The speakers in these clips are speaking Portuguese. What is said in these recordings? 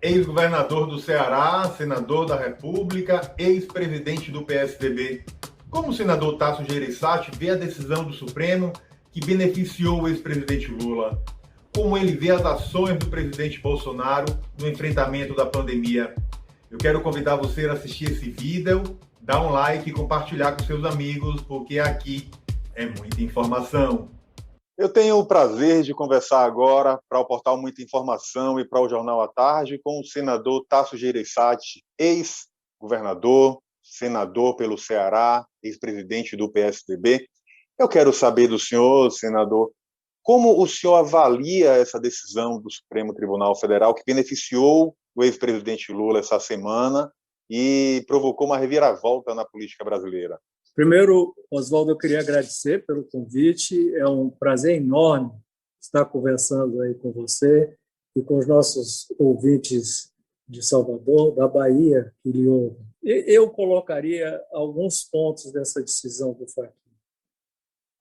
Ex-governador do Ceará, senador da República, ex-presidente do PSDB. Como o senador Tasso Gereissati vê a decisão do Supremo que beneficiou o ex-presidente Lula? Como ele vê as ações do presidente Bolsonaro no enfrentamento da pandemia? Eu quero convidar você a assistir esse vídeo, dar um like e compartilhar com seus amigos, porque aqui é muita informação. Eu tenho o prazer de conversar agora para o portal Muita Informação e para o Jornal à Tarde com o senador Tasso Gereissati, ex-governador, senador pelo Ceará, ex-presidente do PSDB. Eu quero saber do senhor, senador, como o senhor avalia essa decisão do Supremo Tribunal Federal que beneficiou o ex-presidente Lula essa semana e provocou uma reviravolta na política brasileira? Primeiro, Oswaldo, eu queria agradecer pelo convite. É um prazer enorme estar conversando aí com você e com os nossos ouvintes de Salvador, da Bahia, que lhe ouvem. Eu colocaria alguns pontos dessa decisão do Faquin.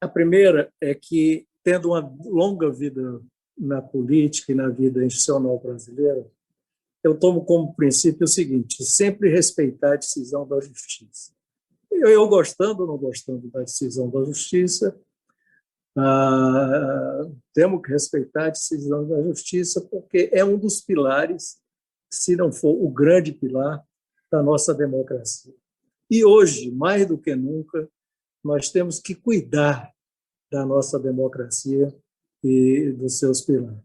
A primeira é que, tendo uma longa vida na política e na vida institucional brasileira, eu tomo como princípio o seguinte: sempre respeitar a decisão da justiça. Eu gostando ou não gostando da decisão da justiça, temos que respeitar a decisão da justiça, porque é um dos pilares, se não for o grande pilar, da nossa democracia. E hoje, mais do que nunca, nós temos que cuidar da nossa democracia e dos seus pilares.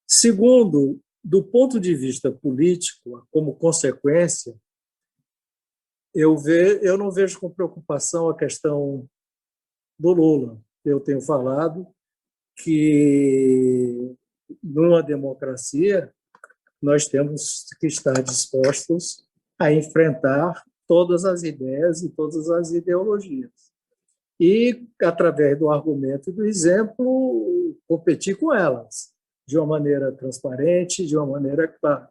Segundo, do ponto de vista político, como consequência, eu não vejo com preocupação a questão do Lula. Eu tenho falado que, numa democracia, nós temos que estar dispostos a enfrentar todas as ideias e todas as ideologias. E, através do argumento e do exemplo, competir com elas, de uma maneira transparente, de uma maneira clara.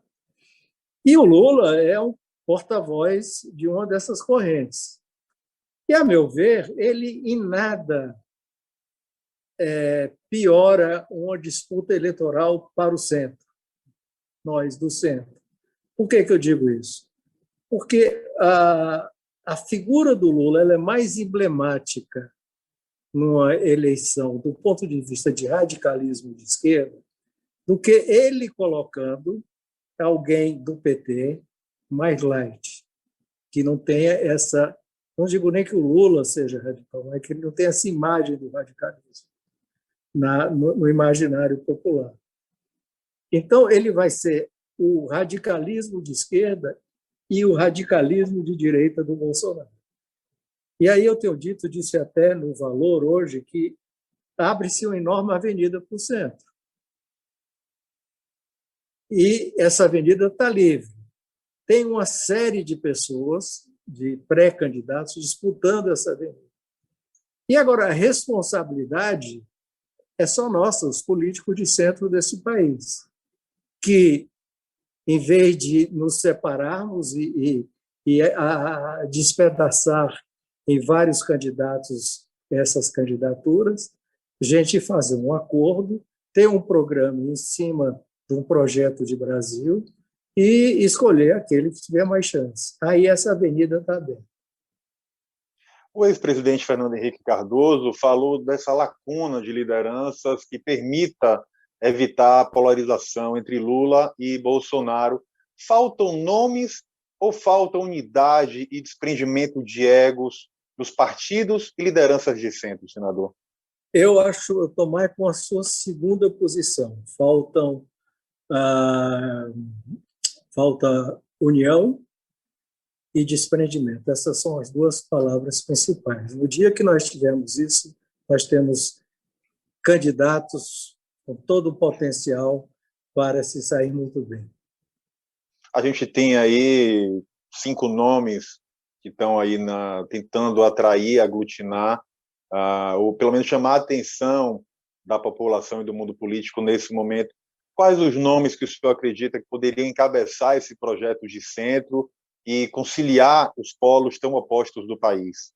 E o Lula é um porta-voz de uma dessas correntes. E, a meu ver, ele em nada piora uma disputa eleitoral para o centro, nós do centro. Por que eu digo isso? Porque a figura do Lula ela é mais emblemática numa eleição do ponto de vista de radicalismo de esquerda do que ele colocando alguém do PT mais light, que não tenha essa... Não digo nem que o Lula seja radical, mas que ele não tenha essa imagem do radicalismo no imaginário popular. Então, ele vai ser o radicalismo de esquerda e o radicalismo de direita do Bolsonaro. E aí eu tenho dito, disse até no Valor hoje, que abre-se uma enorme avenida para o centro. E essa avenida está livre. Tem uma série de pessoas, de pré-candidatos, disputando essa avenida. E agora, a responsabilidade é só nossa, os políticos de centro desse país, que, em vez de nos separarmos e despedaçar em vários candidatos essas candidaturas, a gente fazer um acordo, ter um programa em cima de um projeto de Brasil e escolher aquele que tiver mais chance. Aí essa avenida está aberta. O ex-presidente Fernando Henrique Cardoso falou dessa lacuna de lideranças que permita evitar a polarização entre Lula e Bolsonaro. Faltam nomes ou falta unidade e desprendimento de egos dos partidos e lideranças de centro, senador? Eu estou mais com a sua segunda posição. Falta união e desprendimento. Essas são as duas palavras principais. No dia que nós tivermos isso, nós temos candidatos com todo o potencial para se sair muito bem. A gente tem aí 5 nomes que estão aí tentando atrair, aglutinar, ou pelo menos chamar a atenção da população e do mundo político nesse momento. Quais os nomes que o senhor acredita que poderiam encabeçar esse projeto de centro e conciliar os polos tão opostos do país?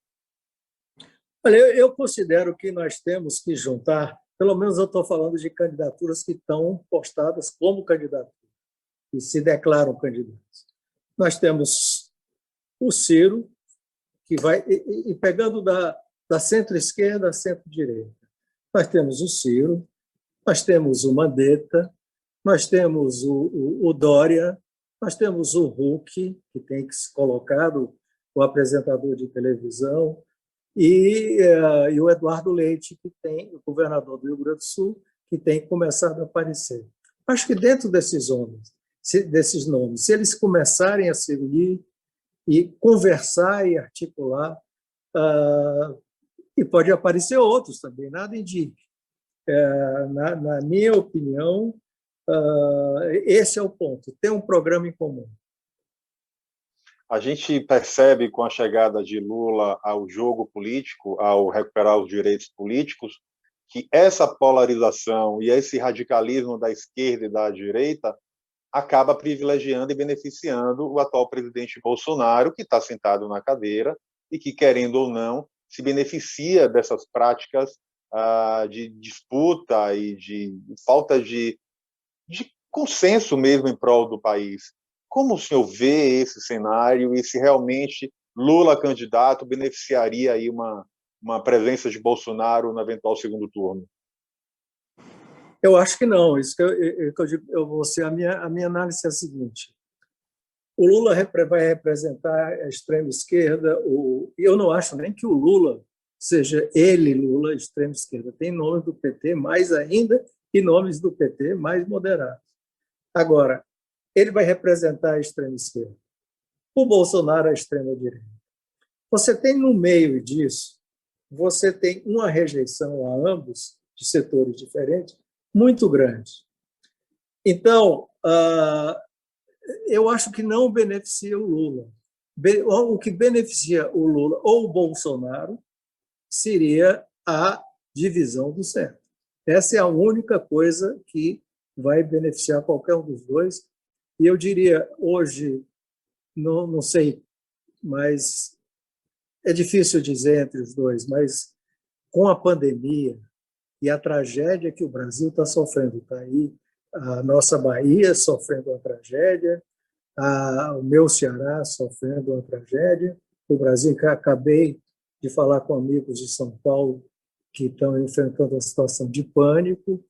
Olha, eu considero que nós temos que juntar, pelo menos eu estou falando de candidaturas que estão postadas como candidatura. e se declaram candidatos. Nós temos o Ciro, que vai, e pegando da centro-esquerda à centro-direita. Nós temos o Ciro, nós temos o Mandetta, nós temos o Dória, nós temos o Huck, que tem que se colocado, o apresentador de televisão, e o Eduardo Leite, que tem, o governador do Rio Grande do Sul, que tem começado a aparecer. Acho que dentro desses nomes, se eles começarem a se unir e conversar e articular, e pode aparecer outros também, nada indica. Na minha opinião, esse é o ponto, ter um programa em comum. A gente percebe com a chegada de Lula ao jogo político, ao recuperar os direitos políticos, que essa polarização e esse radicalismo da esquerda e da direita acaba privilegiando e beneficiando o atual presidente Bolsonaro, que está sentado na cadeira e que, querendo ou não, se beneficia dessas práticas de disputa e de falta de consenso mesmo em prol do país. Como o senhor vê esse cenário e se realmente Lula candidato beneficiaria aí uma presença de Bolsonaro no eventual segundo turno? Eu acho que não. Isso que eu digo, a minha análise é a seguinte: o Lula vai representar a extrema esquerda. Eu não acho nem que o Lula seja Lula, extrema esquerda. Tem nomes do PT mais ainda e nomes do PT mais moderados. Agora, ele vai representar a extrema esquerda. O Bolsonaro, a extrema direita. Você tem no meio disso, você tem uma rejeição a ambos, de setores diferentes, muito grande. Então, eu acho que não beneficia o Lula. O que beneficia o Lula ou o Bolsonaro seria a divisão do centro. Essa é a única coisa que vai beneficiar qualquer um dos dois. E eu diria, hoje, não sei, mas é difícil dizer entre os dois, mas com a pandemia e a tragédia que o Brasil está sofrendo, está aí a nossa Bahia sofrendo uma tragédia, o meu Ceará sofrendo uma tragédia, o Brasil, que acabei de falar com amigos de São Paulo que estão enfrentando uma situação de pânico,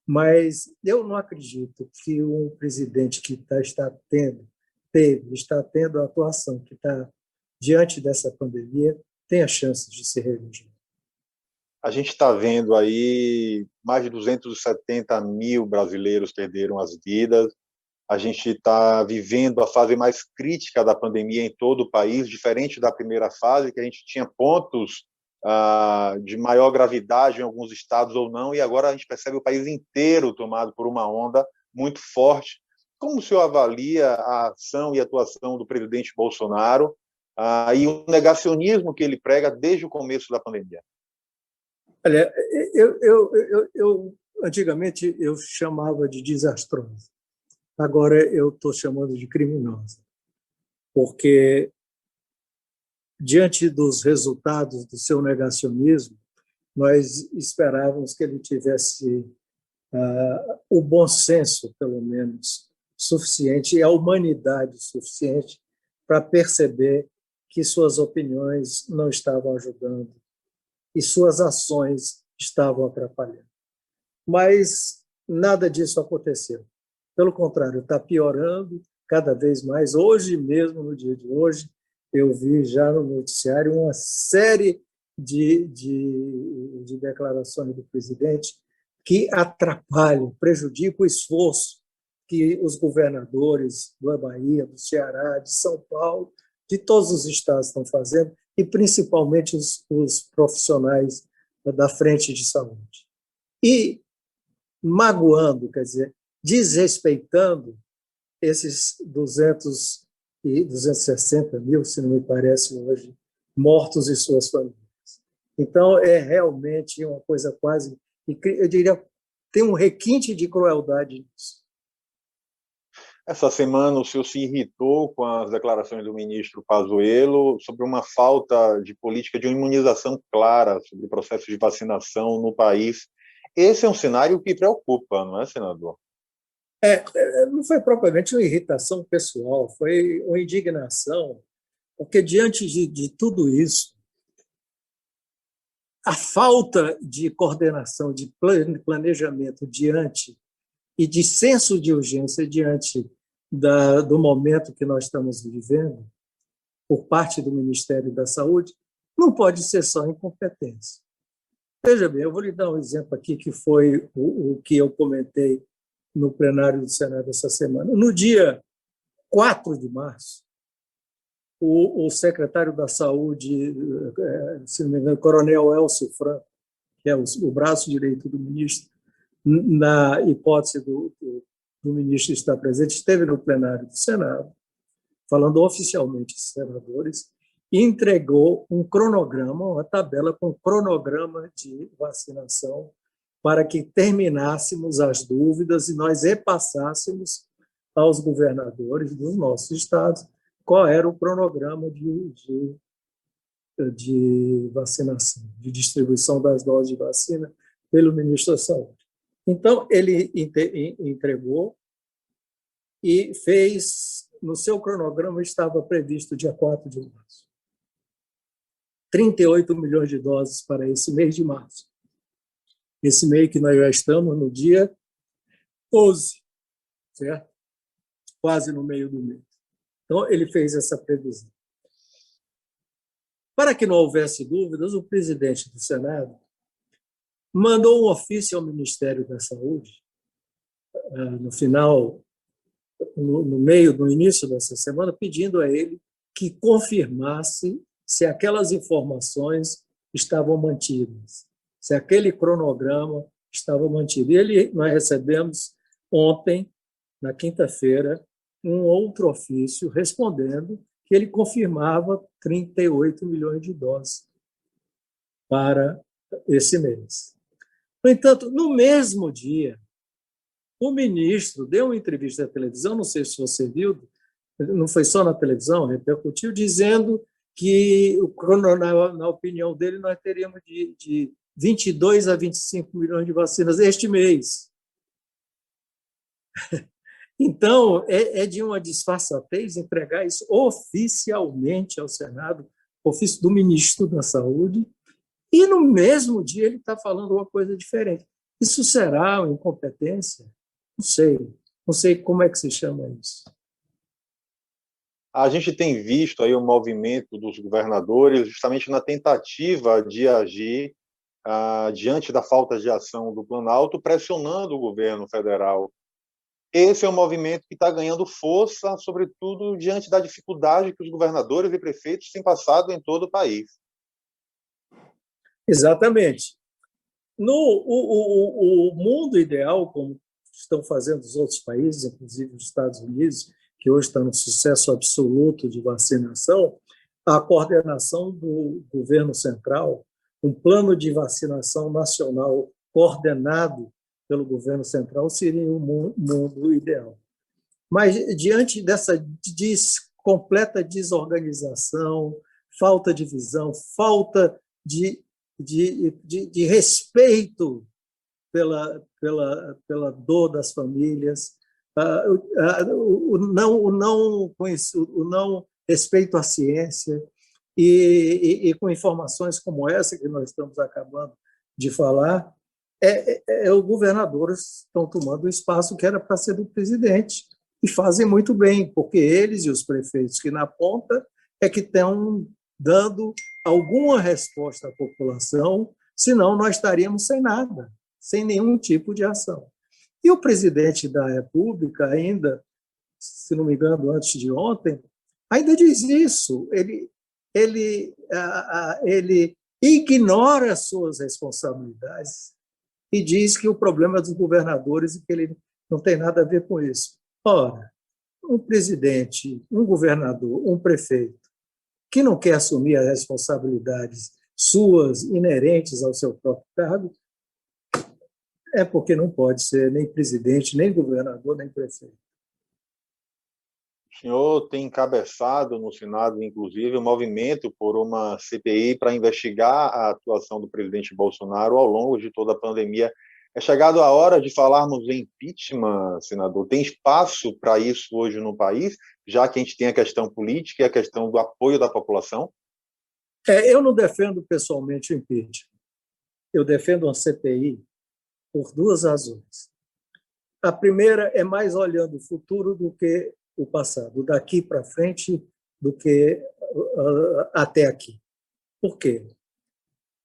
mas eu não acredito que um presidente que está tendo a atuação que está diante dessa pandemia tenha chances de se reeleger. A gente está vendo aí mais de 270 mil brasileiros perderam as vidas. A gente está vivendo a fase mais crítica da pandemia em todo o país, diferente da primeira fase, que a gente tinha pontos de maior gravidade em alguns estados ou não, e agora a gente percebe o país inteiro tomado por uma onda muito forte. Como o senhor avalia a ação e atuação do presidente Bolsonaro e o negacionismo que ele prega desde o começo da pandemia? Olha, antigamente eu chamava de desastrosa. Agora eu estou chamando de criminosa, porque diante dos resultados do seu negacionismo, nós esperávamos que ele tivesse o bom senso, pelo menos, suficiente, e a humanidade suficiente para perceber que suas opiniões não estavam ajudando e suas ações estavam atrapalhando. Mas nada disso aconteceu. Pelo contrário, está piorando cada vez mais. Hoje mesmo, no dia de hoje, eu vi já no noticiário uma série de declarações do presidente que atrapalham, prejudicam o esforço que os governadores da Bahia, do Ceará, de São Paulo, de todos os estados estão fazendo, e principalmente os profissionais da frente de saúde. E magoando, quer dizer, desrespeitando esses 260 mil, se não me parece hoje, mortos e suas famílias. Então, é realmente uma coisa quase, eu diria, tem um requinte de crueldade nisso. Essa semana o senhor se irritou com as declarações do ministro Pazuello sobre uma falta de política de imunização clara sobre o processo de vacinação no país. Esse é um cenário que preocupa, não é, senador? Não foi propriamente uma irritação pessoal, foi uma indignação, porque diante de tudo isso, a falta de coordenação, de planejamento diante e de senso de urgência diante do momento que nós estamos vivendo, por parte do Ministério da Saúde, não pode ser só incompetência. Veja bem, eu vou lhe dar um exemplo aqui que foi o que eu comentei no plenário do Senado essa semana. No dia 4 de março, o secretário da Saúde, se não me engano, Coronel Elcio Franco, que é o braço direito do ministro, na hipótese do ministro estar presente, esteve no plenário do Senado, falando oficialmente aos senadores, e entregou um cronograma, uma tabela com cronograma de vacinação para que terminássemos as dúvidas e nós repassássemos aos governadores dos nossos estados qual era o cronograma de vacinação, de distribuição das doses de vacina pelo ministro da Saúde. Então, ele entregou e fez, no seu cronograma estava previsto dia 4 de março. 38 milhões de doses para esse mês de março. Esse mês que nós já estamos no dia 12, certo? Quase no meio do mês. Então, ele fez essa previsão. Para que não houvesse dúvidas, o presidente do Senado mandou um ofício ao Ministério da Saúde, no início dessa semana, pedindo a ele que confirmasse se aquelas informações estavam mantidas, se aquele cronograma estava mantido. E nós recebemos ontem, na quinta-feira, um outro ofício respondendo que ele confirmava 38 milhões de doses para esse mês. No entanto, no mesmo dia, o ministro deu uma entrevista à televisão, não sei se você viu, não foi só na televisão, repercutiu, dizendo que, na opinião dele, nós teríamos de 22 a 25 milhões de vacinas este mês. Então, é de uma disfarçatez entregar isso oficialmente ao Senado, ofício do ministro da Saúde, e no mesmo dia ele está falando uma coisa diferente. Isso será uma incompetência? Não sei como é que se chama isso. A gente tem visto aí o movimento dos governadores justamente na tentativa de agir diante da falta de ação do Planalto, pressionando o governo federal. Esse é um movimento que está ganhando força, sobretudo diante da dificuldade que os governadores e prefeitos têm passado em todo o país. Exatamente. O mundo ideal, como estão fazendo os outros países, inclusive os Estados Unidos, que hoje está no sucesso absoluto de vacinação, a coordenação do governo central, um plano de vacinação nacional coordenado pelo governo central seria o mundo ideal. Mas, diante dessa completa desorganização, falta de visão, falta de respeito pela dor das famílias, o não respeito à ciência, e com informações como essa que nós estamos acabando de falar, os governadores estão tomando o espaço que era para ser do presidente, e fazem muito bem, porque eles e os prefeitos que na ponta é que estão dando alguma resposta à população, senão nós estaríamos sem nada, sem nenhum tipo de ação. E o presidente da República, ainda, se não me engano, antes de ontem, ainda diz isso. Ele ignora as suas responsabilidades e diz que o problema é dos governadores e que ele não tem nada a ver com isso. Ora, um presidente, um governador, um prefeito que não quer assumir as responsabilidades suas inerentes ao seu próprio cargo, é porque não pode ser nem presidente, nem governador, nem prefeito. O senhor tem encabeçado no Senado, inclusive, um movimento por uma CPI para investigar a atuação do presidente Bolsonaro ao longo de toda a pandemia. É chegado a hora de falarmos em impeachment, senador. Tem espaço para isso hoje no país, já que a gente tem a questão política e a questão do apoio da população? Eu não defendo pessoalmente o impeachment. Eu defendo uma CPI por duas razões. A primeira é mais olhando o futuro do que o passado, daqui para frente do que até aqui. Por quê?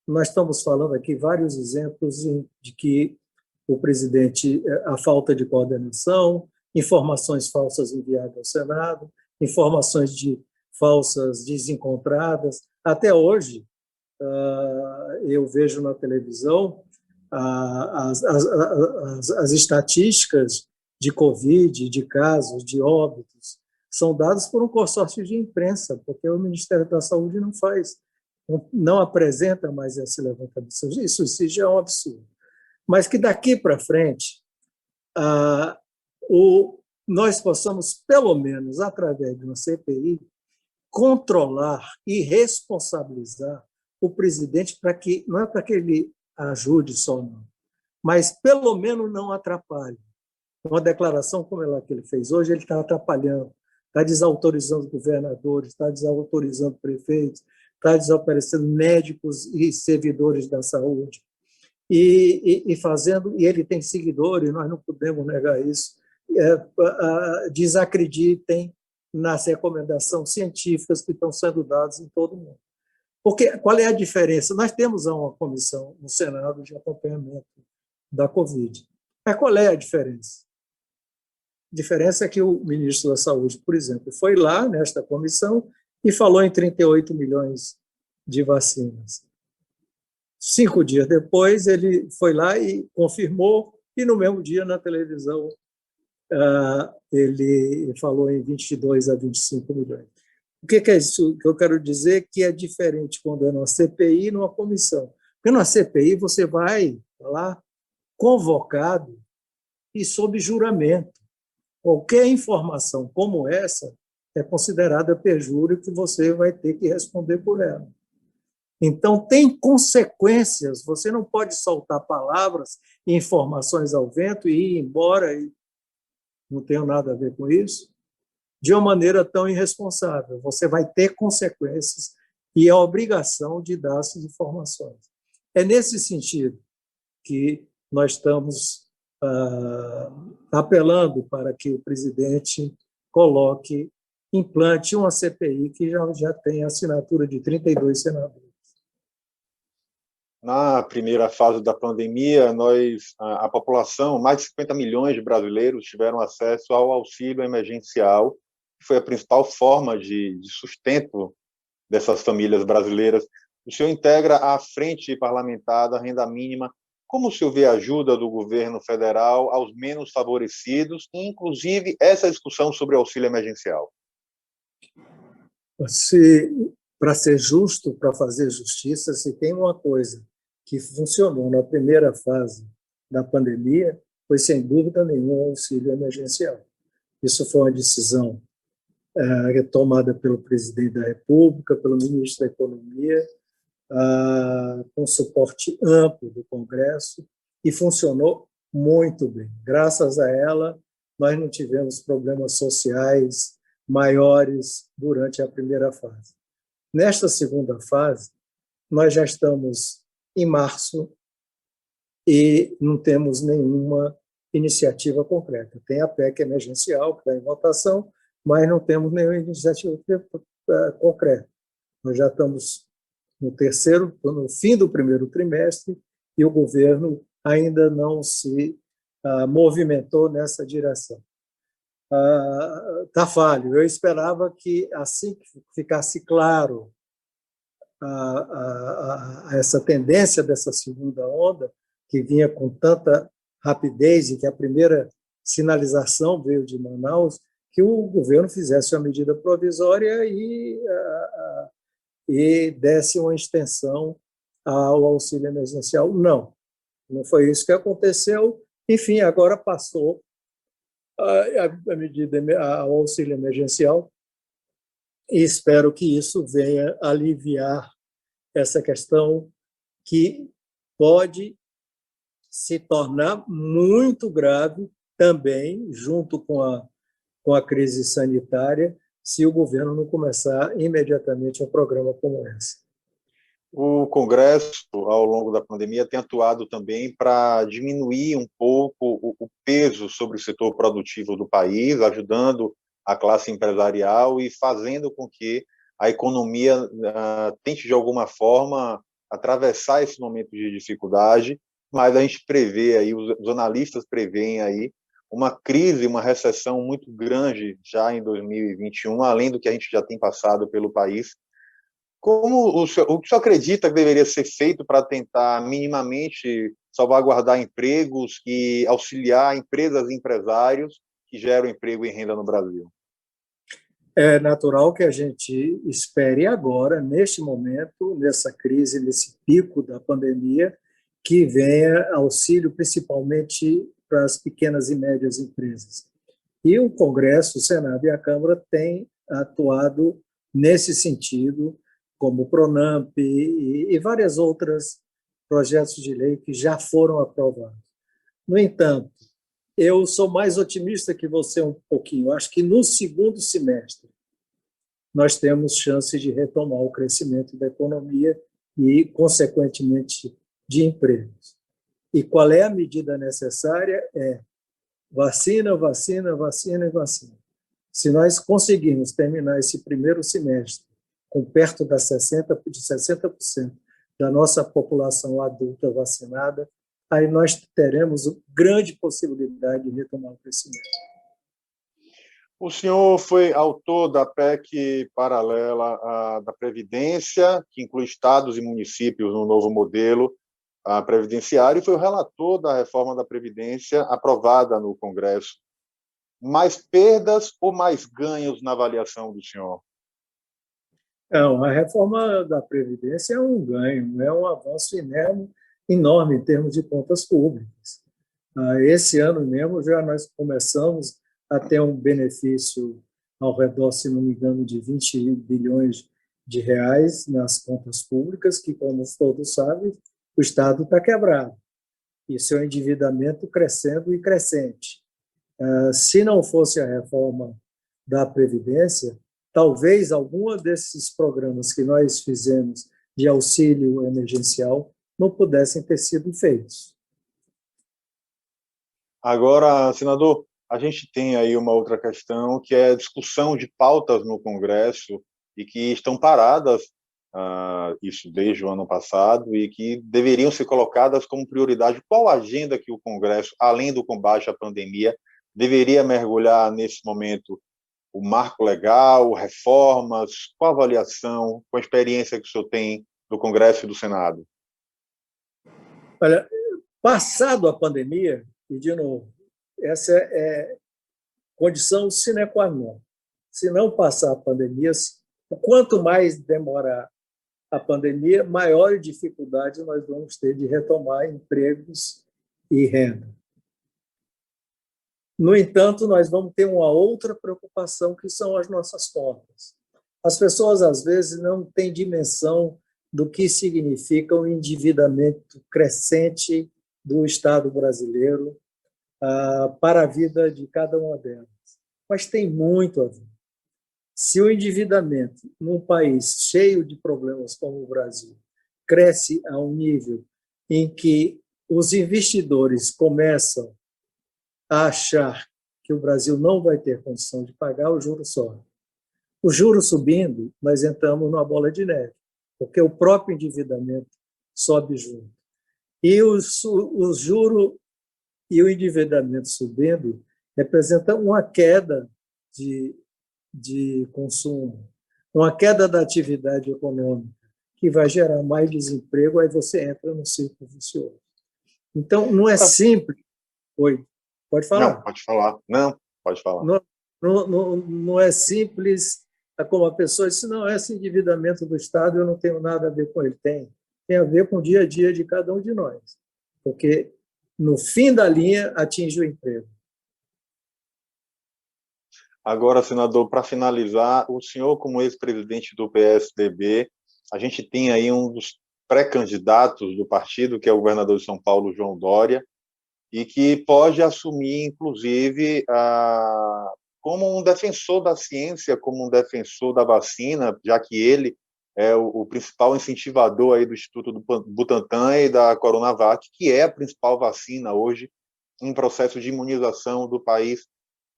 Nós estamos falando aqui vários exemplos de que o presidente, a falta de coordenação, informações falsas enviadas ao Senado, informações falsas desencontradas. Até hoje, eu vejo na televisão as estatísticas de Covid, de casos, de óbitos, são dadas por um consórcio de imprensa, porque o Ministério da Saúde não apresenta mais esse levantamento. Isso já é um absurdo. Mas que daqui para frente nós possamos, pelo menos através de uma CPI, controlar e responsabilizar o presidente não é para que ele ajude só, não, mas pelo menos não atrapalhe. Uma declaração como ela que ele fez hoje, ele está atrapalhando, está desautorizando governadores, está desautorizando prefeitos, está desaparecendo médicos e servidores da saúde. E ele tem seguidores, nós não podemos negar isso, desacreditem nas recomendações científicas que estão sendo dadas em todo o mundo. Porque qual é a diferença? Nós temos uma comissão no Senado de acompanhamento da Covid. Mas qual é a diferença? A diferença é que o ministro da Saúde, por exemplo, foi lá nesta comissão e falou em 38 milhões de vacinas. 5 dias depois, ele foi lá e confirmou, e no mesmo dia, na televisão, ele falou em 22 a 25 milhões. O que é isso que eu quero dizer? Que é diferente quando é numa CPI e numa comissão. Porque numa CPI você vai lá convocado e sob juramento. Qualquer informação como essa é considerada perjúrio que você vai ter que responder por ela. Então, tem consequências. Você não pode soltar palavras e informações ao vento e ir embora e não tenho nada a ver com isso, de uma maneira tão irresponsável. Você vai ter consequências e a obrigação de dar essas informações. É nesse sentido que nós estamos apelando para que o presidente implante uma CPI que já tem a assinatura de 32 senadores. Na primeira fase da pandemia, a população, mais de 50 milhões de brasileiros tiveram acesso ao auxílio emergencial, que foi a principal forma de sustento dessas famílias brasileiras. O senhor integra a Frente Parlamentar da Renda Mínima. Como o senhor vê a ajuda do governo federal aos menos favorecidos, inclusive essa discussão sobre o auxílio emergencial? Para ser justo, para fazer justiça, se tem uma coisa que funcionou na primeira fase da pandemia, foi, sem dúvida nenhuma, o auxílio emergencial. Isso foi uma decisão tomada pelo presidente da República, pelo ministro da Economia, com suporte amplo do Congresso, e funcionou muito bem. Graças a ela, nós não tivemos problemas sociais maiores durante a primeira fase. Nesta segunda fase, nós já estamos em março e não temos nenhuma iniciativa concreta. Tem a PEC emergencial, que está em votação, mas não temos nenhuma iniciativa concreta. Nós já estamos no fim do primeiro trimestre e o governo ainda não se movimentou nessa direção. Está falho. Eu esperava que, assim que ficasse claro essa tendência dessa segunda onda, que vinha com tanta rapidez e que a primeira sinalização veio de Manaus, que o governo fizesse uma medida provisória e desse uma extensão ao auxílio emergencial. Não foi isso que aconteceu. Enfim, agora passou a medida ao auxílio emergencial e espero que isso venha aliviar essa questão que pode se tornar muito grave também, junto com a crise sanitária, se o governo não começar imediatamente um programa como esse. O Congresso, ao longo da pandemia, tem atuado também para diminuir um pouco o peso sobre o setor produtivo do país, ajudando a classe empresarial e fazendo com que a economia tente, de alguma forma, atravessar esse momento de dificuldade, mas a gente prevê aí, os analistas preveem aí uma crise, uma recessão muito grande já em 2021, além do que a gente já tem passado pelo país. O que o senhor acredita que deveria ser feito para tentar minimamente salvaguardar empregos e auxiliar empresas e empresários que geram emprego e renda no Brasil? É natural que a gente espere agora, neste momento, nessa crise, nesse pico da pandemia, que venha auxílio principalmente para as pequenas e médias empresas. E o Congresso, o Senado e a Câmara têm atuado nesse sentido, como o PRONAMP e várias outras projetos de lei que já foram aprovados. No entanto, eu sou mais otimista que você um pouquinho. Acho que no segundo semestre nós temos chance de retomar o crescimento da economia e, consequentemente, de empregos. E qual é a medida necessária? É vacina, vacina, vacina e vacina. Se nós conseguirmos terminar esse primeiro semestre com perto de 60% da nossa população adulta vacinada, aí nós teremos grande possibilidade de retomar o crescimento. O senhor foi autor da PEC paralela da Previdência, que inclui estados e municípios no novo modelo previdenciário, e foi o relator da reforma da Previdência aprovada no Congresso. Mais perdas ou mais ganhos na avaliação do senhor? Não, a reforma da Previdência é um ganho, é um avanço enorme em termos de contas públicas. Esse ano mesmo já nós começamos a ter um benefício ao redor, se não me engano, de 20 bilhões de reais nas contas públicas, que, como todos sabem, o Estado está quebrado e seu endividamento crescendo e crescente. Se não fosse a reforma da Previdência, talvez algum desses programas que nós fizemos de auxílio emergencial não pudessem ter sido feitos. Agora, senador, a gente tem aí uma outra questão, que é a discussão de pautas no Congresso e que estão paradas, isso desde o ano passado, e que deveriam ser colocadas como prioridade. Qual a agenda que o Congresso, além do combate à pandemia, deveria mergulhar nesse momento? O marco legal, reformas, qual a avaliação, com a experiência que o senhor tem do Congresso e do Senado? Olha, passado a pandemia, e de novo, essa é condição sine qua non. Se não passar a pandemia, quanto mais demorar a pandemia, maior dificuldade nós vamos ter de retomar empregos e renda. No entanto, nós vamos ter uma outra preocupação, que são as nossas contas. As pessoas, às vezes, não têm dimensão do que significa o endividamento crescente do Estado brasileiro para a vida de cada uma delas. Mas tem muito a ver. Se o endividamento num país cheio de problemas como o Brasil cresce a um nível em que os investidores começam a achar que o Brasil não vai ter condição de pagar, o juro sobe. O juro subindo, nós entramos numa bola de neve, porque o próprio endividamento sobe junto. E o juro e o endividamento subindo representa uma queda de consumo, uma queda da atividade econômica, que vai gerar mais desemprego, aí você entra no círculo vicioso. Então, não é simples. Oi. Pode falar. Não, pode falar. Não, pode falar. Não é simples, como a pessoa disse, não, esse endividamento do Estado eu não tenho nada a ver com ele. Tem a ver com o dia a dia de cada um de nós. Porque, no fim da linha, atinge o emprego. Agora, senador, para finalizar, o senhor, como ex-presidente do PSDB, a gente tem aí um dos pré-candidatos do partido, que é o governador de São Paulo, João Dória, e que pode assumir, inclusive, como um defensor da ciência, como um defensor da vacina, já que ele é o principal incentivador aí do Instituto do Butantan e da Coronavac, que é a principal vacina hoje em processo de imunização do país.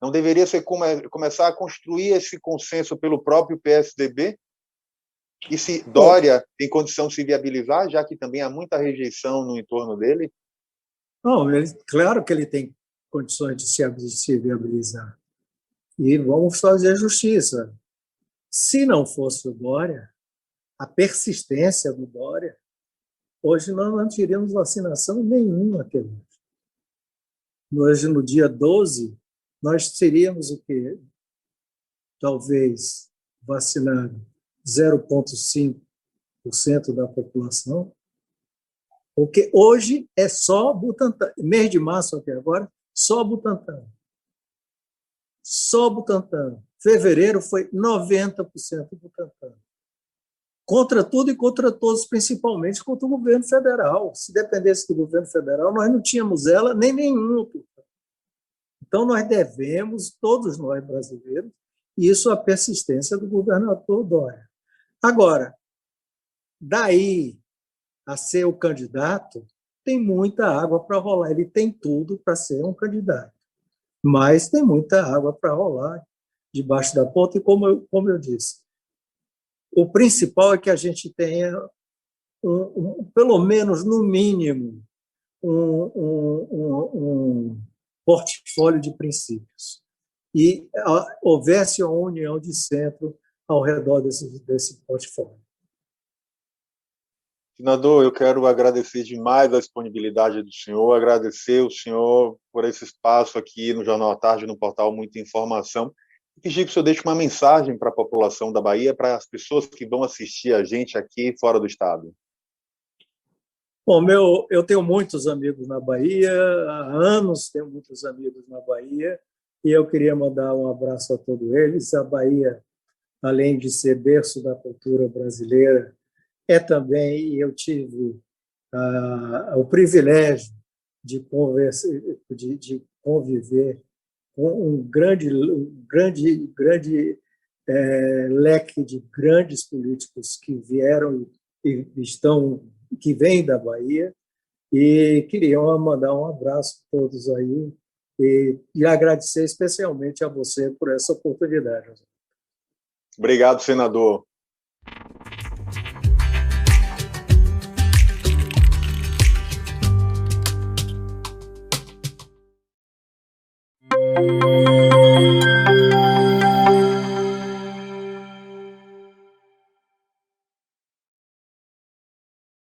Não deveria ser começar a construir esse consenso pelo próprio PSDB? E se Dória tem condição de se viabilizar, já que também há muita rejeição no entorno dele? Não, claro que ele tem condições de se viabilizar. E vamos fazer justiça. Se não fosse o Dória, a persistência do Dória, hoje nós não teríamos vacinação nenhuma até hoje. Hoje, no dia 12, nós teríamos o quê? Talvez vacinado 0,5% da população, porque hoje é só Butantan. Mês de março até agora, só Butantan. Só Butantan. Fevereiro foi 90% Butantan. Contra tudo e contra todos, principalmente contra o governo federal. Se dependesse do governo federal, nós não tínhamos ela nem nenhuma. Então, nós devemos, todos nós brasileiros, isso à persistência do governador Dória. Agora, daí a ser o candidato, tem muita água para rolar. Ele tem tudo para ser um candidato, mas tem muita água para rolar debaixo da ponte. E como eu disse, o principal é que a gente tenha, pelo menos, no mínimo, um portfólio de princípios. E houvesse uma união de centro ao redor desse portfólio. Senador, eu quero agradecer demais a disponibilidade do senhor, agradecer o senhor por esse espaço aqui no Jornal à Tarde, no portal Muita Informação, e pedir que o senhor deixe uma mensagem para a população da Bahia, para as pessoas que vão assistir a gente aqui fora do estado. Bom, eu tenho muitos amigos na Bahia, há anos tenho muitos amigos na Bahia, e eu queria mandar um abraço a todos eles. A Bahia, além de ser berço da cultura brasileira, é também, eu tive o privilégio de conviver com um grande leque de grandes políticos que vieram e que vêm da Bahia, e queria mandar um abraço a todos aí e agradecer especialmente a você por essa oportunidade. Obrigado, senador.